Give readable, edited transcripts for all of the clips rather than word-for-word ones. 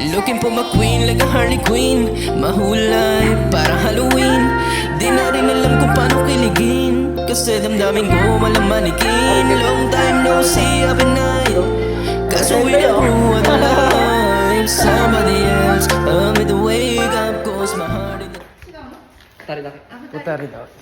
Looking for my queen like a Harley Quinn. Mahulay, parang Halloween. Di na rin alam kung paano kiligin, kasi damdamin ko walang manikin. Long time no see, up at night. Kaso we know what I like. Somebody else, with the wake up cause my heart is... Tarik tarik. Tarik tarik.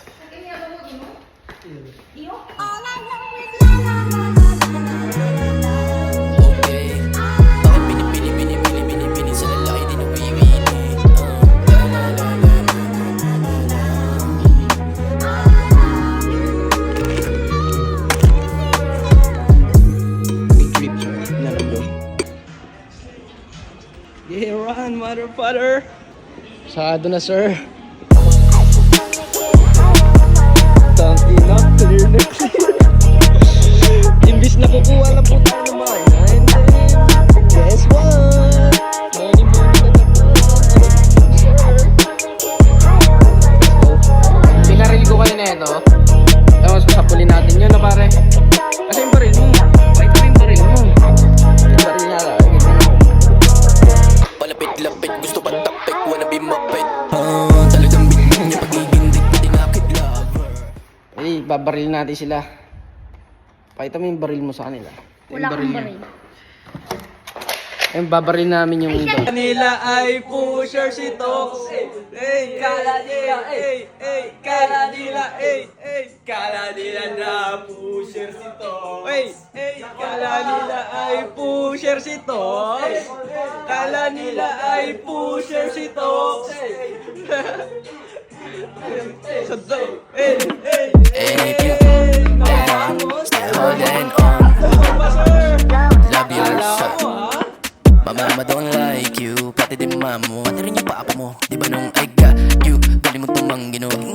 Yeah, run, mother father. Sado na, sir. Tangina, clear na clear. Imbis na kukuha lang po tayo ng mga inahin. Guess what? Money na Pinaril ko kayo na ito. Tapos pasapulin natin yun na pare. Kasi yung baril mo. Pakita mo yung baril mo. Yung baril niya lang. palapit-lapit, gusto patapik, wanna be mapit. Talagang bitbit niya pagigindig, pati nakit lover. Eh, babaril natin sila. Pakita mo yung baril mo sa kanila. Wala kang baril. Yung babaril namin yung ito. Kanila ay pusher si Tox. Ey, kala nila, kala nila, kala nila na pusher si Tox. Kala nila ay pusher si Tox. Kala nila ay pusher si Tox. Holding on, love you so. Mama don't like you, pati din mama mo, pati rin yung papa mo. Di ba nung I got you, galing mo tumanggi no, galing mo